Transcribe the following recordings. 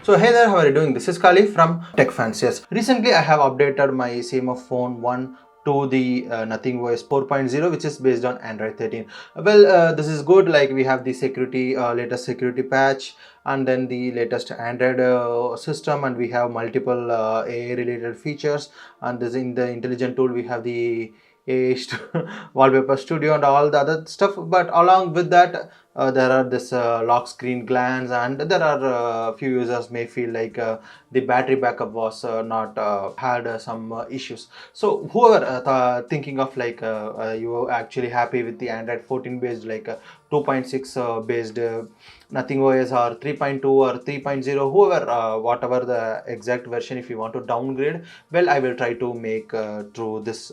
So hey there, how are you doing? This is Kali from Tech Fans. Yes, recently I have updated my CMF Phone 1 to the Nothing OS 4.0, which is based on Android 13. Well, this is good. Like we have the security, latest security patch, and then the latest Android system, and we have multiple AI related features. And this in the intelligent tool, we have the AI wallpaper studio and all the other stuff. But along with that, there are this lock screen glance, and there are few users may feel like the battery backup was not had some issues. So whoever thinking of like you actually happy with the Android 14 based, like 2.6 based Nothing OS or 3.2 or 3.0, whoever whatever the exact version, if you want to downgrade, well, I will try to make through this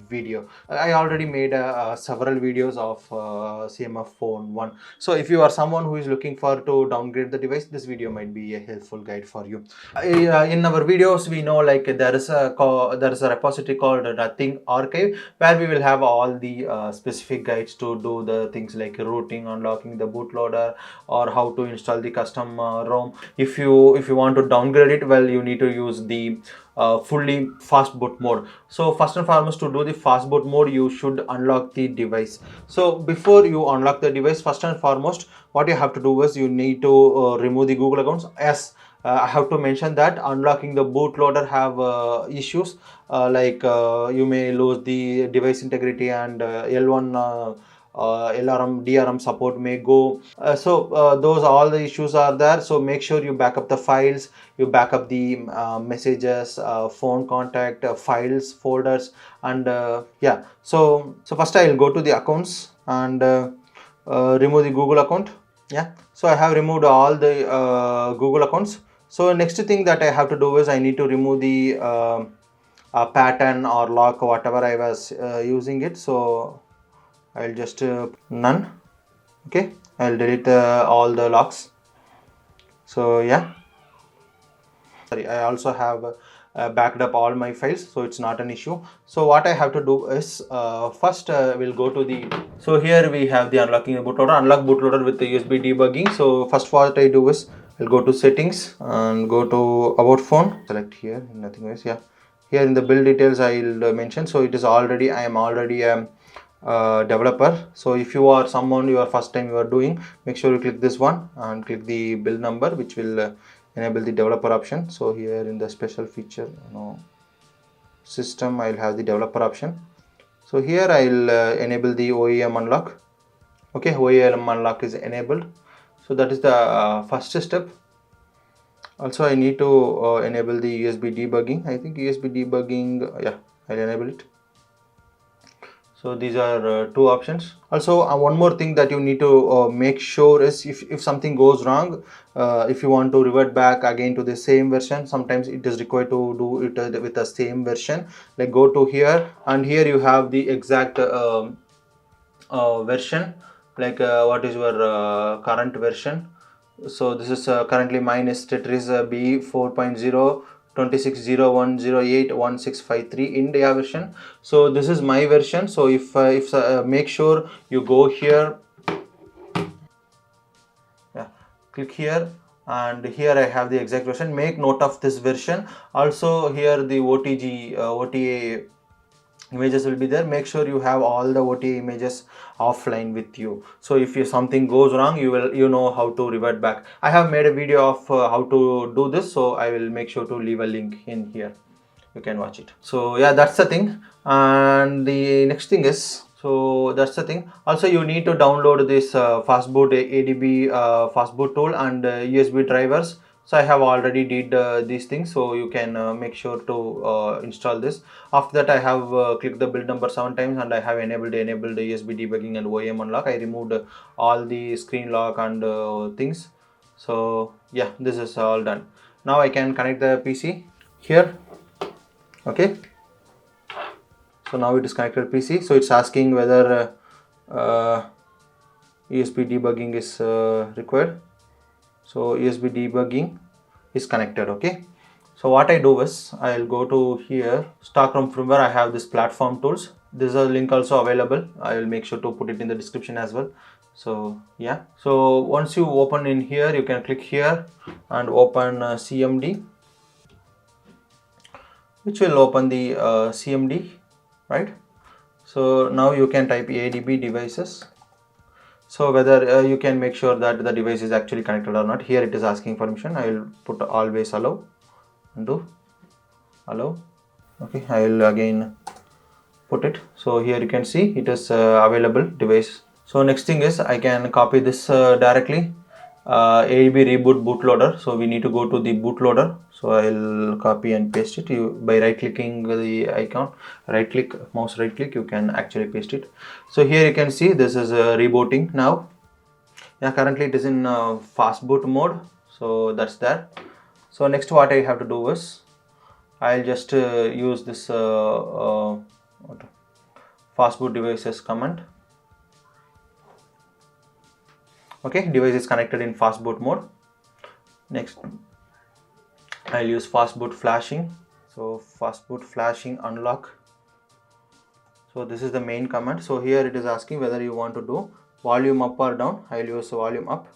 video. I already made several videos of CMF Phone 1. So if you are someone who is looking for to downgrade the device, this video might be a helpful guide for you. In our videos, we know like there is a repository called Nothing Archive, where we will have all the specific guides to do the things like routing, unlocking the bootloader, or how to install the custom ROM. If you want to downgrade it, well, you need to use the fully fastboot mode. So first and foremost, to do the fastboot mode, you should unlock the device. So before you unlock the device, first and foremost, what you have to do is you need to remove the Google accounts. Yes, I have to mention that unlocking the bootloader have issues, like you may lose the device integrity, and L1 LRM DRM support may go. Those all the issues are there. So make sure you back up the files, you back up the messages, phone contact, files, folders, and yeah. So first I will go to the accounts and remove the Google account. Yeah, so I have removed all the Google accounts. So next thing that I have to do is I need to remove the pattern or lock, whatever I was using it. So I'll just none. Okay, I'll delete all the locks. So yeah, sorry, I also have backed up all my files, so it's not an issue. So what I have to do is first we'll go to the, so here we have the unlocking the bootloader, unlock bootloader with the USB debugging. So first what I do is I'll go to settings and go to about phone, select here, nothing else. Yeah, here in the build details I'll mention. So it is already, I am already developer. So if you are someone, you are first time you are doing, make sure you click this one and click the build number, which will enable the developer option. So here in the special feature, system, I'll have the developer option. So here I'll enable the OEM unlock. Okay, OEM unlock is enabled. So that is the first step. Also I need to enable the USB debugging. I think USB debugging, yeah, I'll enable it. So these are two options. Also one more thing that you need to make sure is if something goes wrong, if you want to revert back again to the same version, sometimes it is required to do it with the same version. Like go to here, and here you have the exact version, like what is your current version. So this is currently mine is Tetris B 4.0 2601081653 India version. So this is my version. So if make sure you go here, yeah, click here, and here I have the exact version. Make note of this version. Also here the OTA images will be there. Make sure you have all the OTA images offline with you. So if something goes wrong, you know how to revert back. I have made a video of how to do this, so I will make sure to leave a link in here, you can watch it. So yeah, that's the thing. And the next thing is, so that's the thing. Also you need to download this Fastboot ADB Fastboot tool and USB drivers. So I have already did these things, so you can make sure to install this. After that I have clicked the build number 7 times, and I have enabled the USB debugging and OEM unlock. I removed all the screen lock and things. So yeah, this is all done. Now I can connect the PC here. Okay, so now it is connected PC. So it's asking whether USB debugging is required. So USB debugging is connected. Okay, so what I do is I'll go to here, stockroom firmware. I have this platform tools. This is a link also available. I will make sure to put it in the description as well. So yeah, so once you open in here, you can click here and open CMD, which will open the CMD, right? So now you can type ADB devices. So whether you can make sure that the device is actually connected or not. Here it is asking permission. I will put always allow, undo, allow. Okay, I will again put it. So here you can see it is available device. So next thing is I can copy this directly. AEB reboot bootloader. So we need to go to the bootloader. So I'll copy and paste it. You by right clicking the icon, right click, mouse right click, you can actually paste it. So here you can see this is rebooting now. Yeah, currently it is in Fastboot mode. So that's there. So next what I have to do is I'll just use this Fastboot devices command. Okay, device is connected in Fastboot mode. Next, I'll use Fastboot flashing. So Fastboot flashing unlock. So this is the main command. So here it is asking whether you want to do volume up or down. I'll use volume up.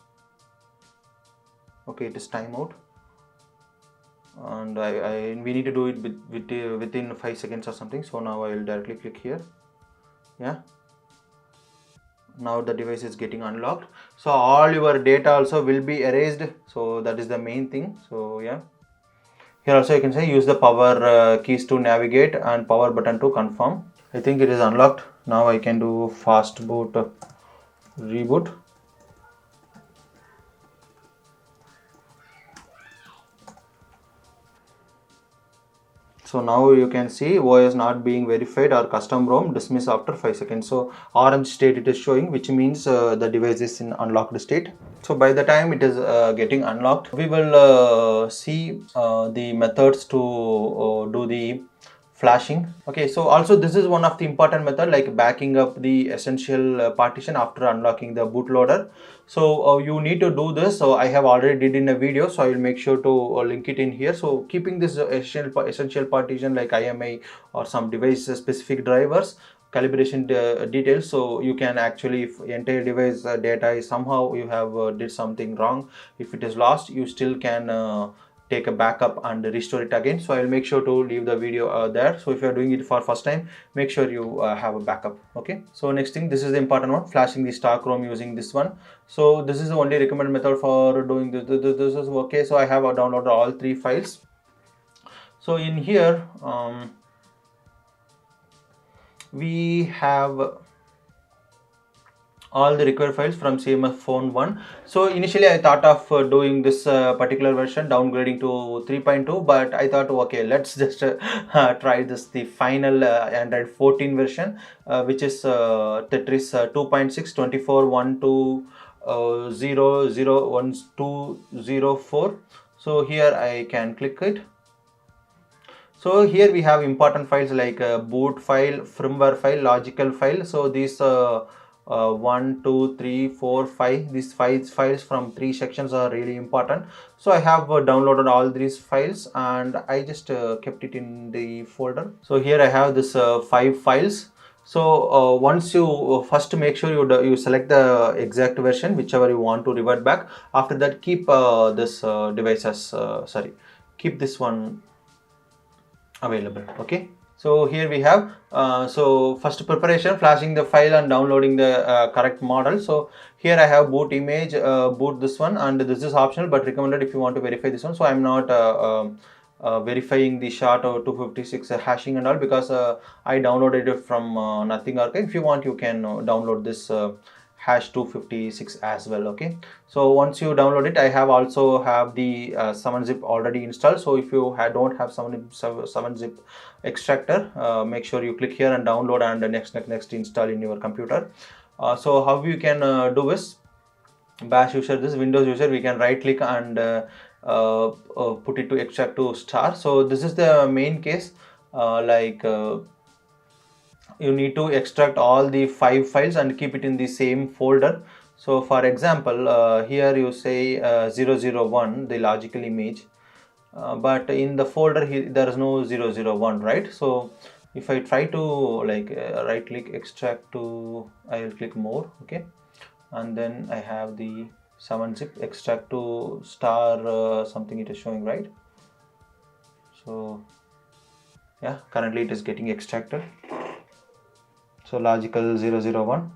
Okay, it is timeout, and we need to do it within 5 seconds or something. So now I will directly click here. Yeah. Now the device is getting unlocked. So all your data also will be erased. So that is the main thing. So yeah. Here also you can say use the power keys to navigate and power button to confirm. I think it is unlocked. Now I can do Fastboot reboot. So now you can see OS not being verified or custom ROM dismiss after 5 seconds. So orange state it is showing, which means the device is in unlocked state. So by the time it is getting unlocked, we will see the methods to do the flashing. Okay, so also this is one of the important method, like backing up the essential partition after unlocking the bootloader. So you need to do this. So I have already did in a video, so I will make sure to link it in here. So keeping this essential partition like IMI or some device specific drivers, calibration details, so you can actually, if entire device data is somehow you have did something wrong, if it is lost, you still can take a backup and restore it again. So I will make sure to leave the video there. So if you are doing it for first time, make sure you have a backup. Okay, so next thing, this is the important one, flashing the stock ROM using this one. So this is the only recommended method for doing this. This is okay. So I have downloaded all 3 files. So in here we have all the required files from CMF Phone 1. So initially I thought of doing this particular version, downgrading to 3.2, but I thought, okay, let's just try this, the final Android 14 version, which is Tetris 2.6 24.120.0.0.1204. So here I can click it. So here we have important files like boot file, firmware file, logical file. So these 1, 2, 3, 4, 5, these files from 3 sections are really important. So I have downloaded all these files and I just kept it in the folder. So here I have this 5 files. So once you first make sure you select the exact version, whichever you want to revert back. After that, keep this device as keep this one available. Okay, so here we have so first preparation, flashing the file and downloading the correct model. So here I have boot image, boot this one, and this is optional but recommended if you want to verify this one. So I'm not verifying the SHA or 256 hashing and all, because I downloaded it from Nothing Archive. If you want, you can download this hash 256 as well. Okay, so once you download it, I have also have the 7-zip already installed. So if you don't have 7-zip extractor, make sure you click here and download and next install in your computer. So how you can do is, bash user, this Windows user, we can right click and put it to extract to star. So this is the main case, you need to extract all the 5 files and keep it in the same folder. So for example, here you say 001, the logical image, but in the folder here there is no 001, right? So if I try to right click extract to, I will click more. Okay, and then I have the 7-zip extract to star something it is showing, right? So yeah, currently it is getting extracted. So logical 001.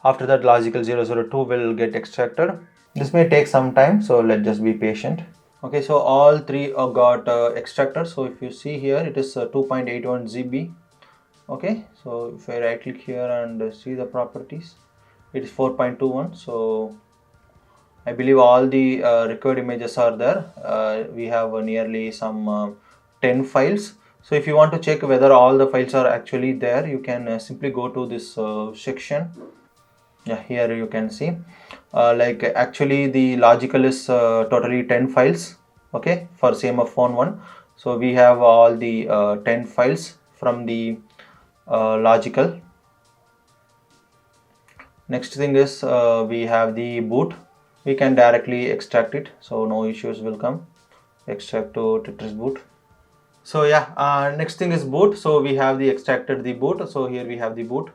After that, logical 002 will get extracted. This may take some time, so let's just be patient. Okay, so all three got extracted. So if you see here, it is 2.81 GB. Okay, so if I right click here and see the properties, it is 4.21. So I believe all the required images are there. We have nearly some 10 files. So if you want to check whether all the files are actually there, you can simply go to this section. Yeah, here you can see like actually the logical is totally 10 files. Okay, for CMF Phone 1. So we have all the 10 files from the logical. Next thing is we have the boot. We can directly extract it, so no issues will come. Extract to Tetris boot. So yeah, next thing is boot. So we have the extracted the boot. So here we have the boot.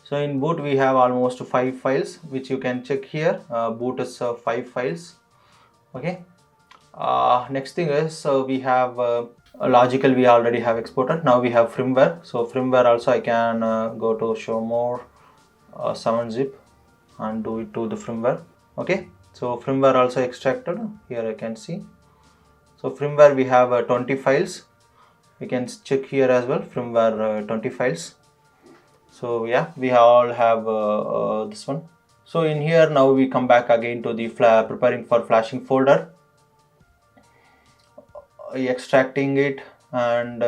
So in boot we have almost 5 files, which you can check here. Boot is 5 files. Okay. Next thing is we have logical we already have exported. Now we have firmware. So firmware also I can go to show more 7-zip and do it to the firmware. Okay, so firmware also extracted. Here I can see. So firmware we have 20 files. We can check here as well, firmware 20 files. So yeah, we all have this one. So in here now we come back again to the preparing for flashing folder, extracting it, and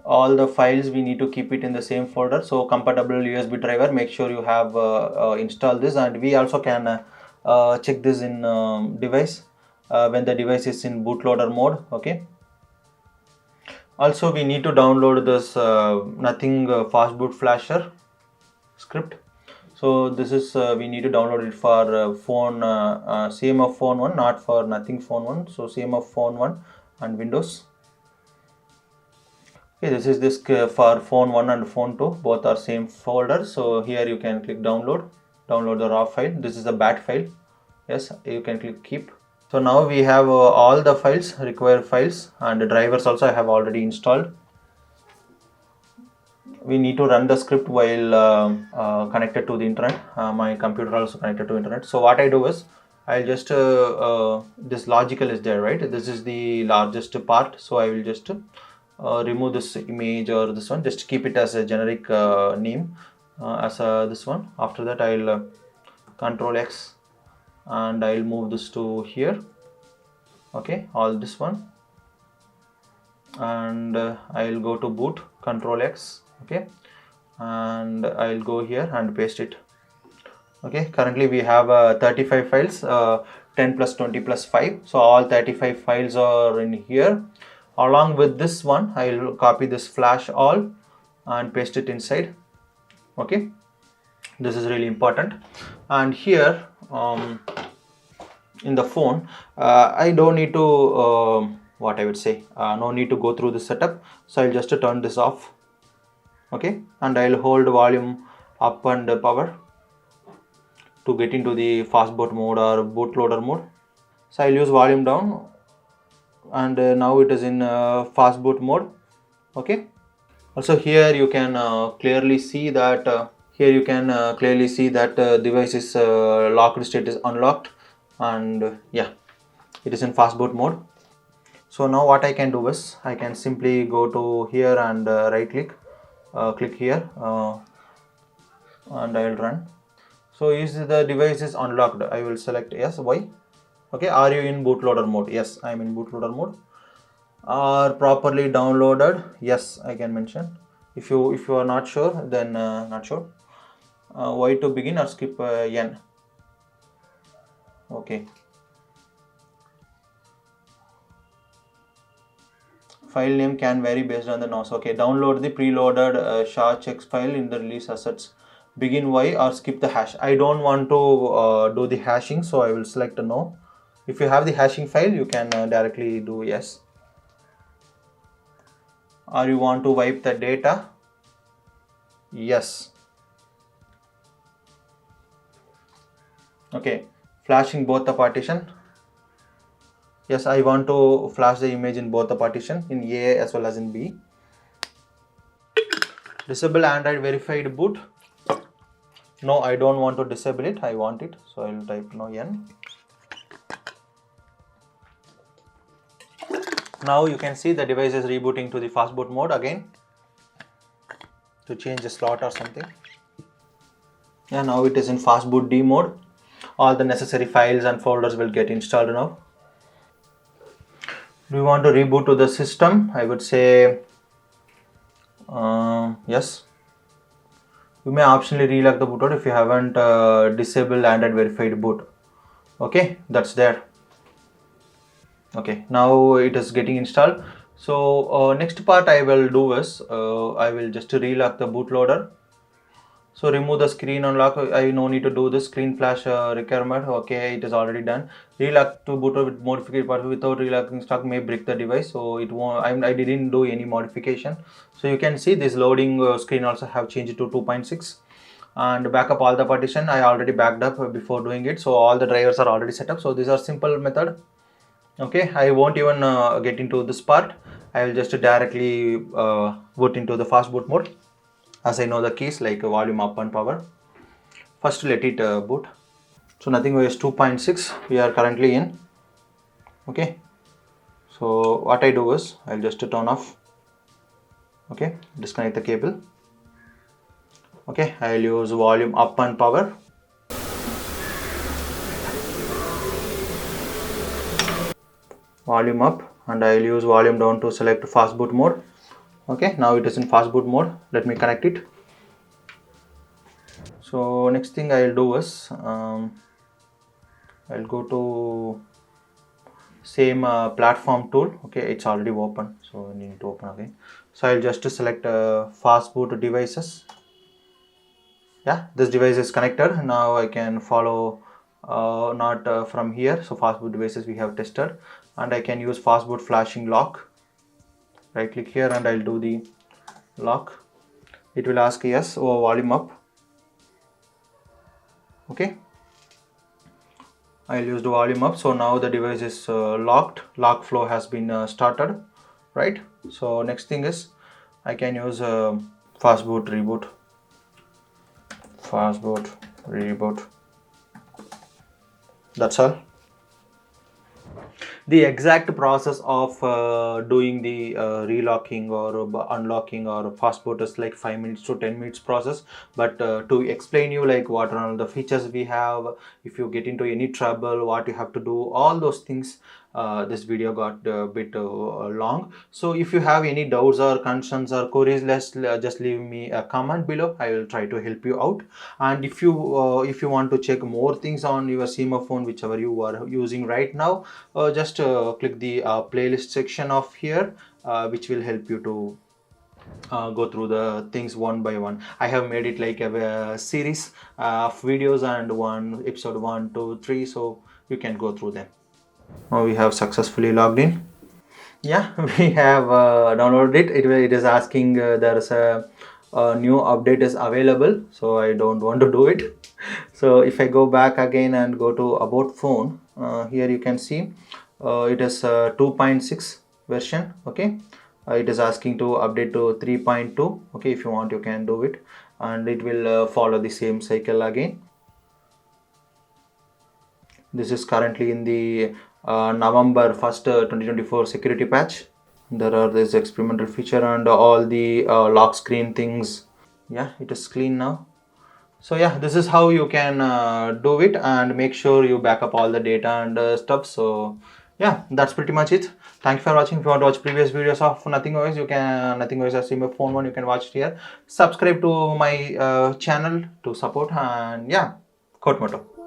all the files we need to keep it in the same folder. So compatible USB driver, make sure you have installed this, and we also can check this in device when the device is in bootloader mode. Okay. Also we need to download this nothing Fastboot flasher script. So this is we need to download it for phone CMF Phone 1, not for nothing Phone 1. So CMF Phone 1 and Windows. Okay, this is this for Phone 1 and Phone 2, both are same folder. So here you can click download the raw file. This is a bat file. Yes, you can click keep. So now we have all the files, required files, and the drivers also I have already installed. We need to run the script while connected to the internet. My computer also connected to internet. So what I do is I'll just this logical is there, right? This is the largest part. So I will just remove this image or this one. Just keep it as a generic name as this one. After that I'll Control X and I'll move this to here. Okay, all this one, and I'll go to boot, Control X. Okay, and I'll go here and paste it. Okay, currently we have 35 files, 10 plus 20 plus 5. So all 35 files are in here. Along with this one, I'll copy this flash all and paste it inside. Okay, this is really important. And here in the phone, I don't need to what I would say, no need to go through the setup. So I'll just turn this off. Okay, and I'll hold volume up and power to get into the fastboot mode or bootloader mode. So I'll use volume down, and now it is in fastboot mode. Okay, also here you can clearly see that device is locked state is unlocked, and yeah, it is in fastboot mode. So now what I can do is I can simply go to here and right click, click here, and I will run. So is the device is unlocked, I will select yes. Why? Okay, are you in bootloader mode? Yes, I am in bootloader mode. Are properly downloaded? Yes, I can mention. If you are not sure, then not sure. Y to begin or skip N. Okay. File name can vary based on the NOS. Okay, download the preloaded SHA-checks file in the release assets. Begin Y or skip the hash. I don't want to do the hashing, so I will select no. If you have the hashing file, you can directly do yes. Or you want to wipe the data? Yes. Okay, flashing both the partition. Yes, I want to flash the image in both the partition, in A as well as in B. Disable Android verified boot. No, I don't want to disable it, I want it, so I will type no N. Now you can see the device is rebooting to the fastboot mode again to change the slot or something. Yeah, now it is in fastboot D mode. All the necessary files and folders will get installed now. Do you want to reboot to the system? I would say yes. You may optionally relock the bootloader if you haven't disabled Android verified boot. Okay, that's there. Okay, now it is getting installed. So next part I will do is I will just relock the bootloader. So remove the screen unlock. I no need to do the screen flash requirement. Okay, it is already done. Relock to bootloader with modified part without relocking stock may break the device. So it won't. I didn't do any modification. So you can see this loading screen also have changed to 2.6. And back up all the partition. I already backed up before doing it. So all the drivers are already set up. So these are simple method. Okay, I won't even get into this part. I will just directly boot into the fast boot mode, as I know the keys like volume up and power. First let it boot. So nothing OS 2.6 we are currently in. Okay, so what I do is I'll just turn off. Okay, disconnect the cable. Okay, I'll use volume up and power. Volume up, and I'll use volume down to select fast boot mode. Okay, now it is in fast boot mode. Let me connect it. So next thing I'll do is I'll go to same platform tool. Okay, it's already open, so I need to open again. So I'll just select fast boot devices. Yeah, this device is connected. Now I can follow not from here. So fast boot devices we have tested, and I can use fast boot flashing lock. Right click here and I'll do the lock. It will ask yes or volume up. Okay, I'll use the volume up. So now the device is locked. Lock flow has been started, right? So next thing is I can use fastboot reboot. Fastboot reboot. That's all. The exact process of doing the relocking or unlocking or fastboot is like 5 minutes to 10 minutes process, but to explain you like what are all the features we have, if you get into any trouble, what you have to do, all those things, this video got a bit long. So if you have any doubts or concerns or queries, just leave me a comment below. I will try to help you out. And if you want to check more things on your CMF phone, whichever you are using right now, just click the playlist section of here, which will help you to go through the things one by one. I have made it like a series of videos, and one episode 1, 2, 3, so you can go through them. Now we have successfully logged in. Yeah, we have downloaded it. It is asking there is a new update is available, so I don't want to do it. So if I go back again and go to about phone, here you can see it is 2.6 version. Okay, it is asking to update to 3.2. okay, if you want you can do it, and it will follow the same cycle again. This is currently in the November 1st 2024 security patch. There are this experimental feature and all the lock screen things. Yeah, it is clean now. So yeah, this is how you can do it, and make sure you back up all the data and stuff. So yeah, that's pretty much it. Thank you for watching. If you want to watch previous videos of Nothing OS, you can Nothing OS or CMF Phone 1, you can watch it here. Subscribe to my channel to support, and yeah, quote motto.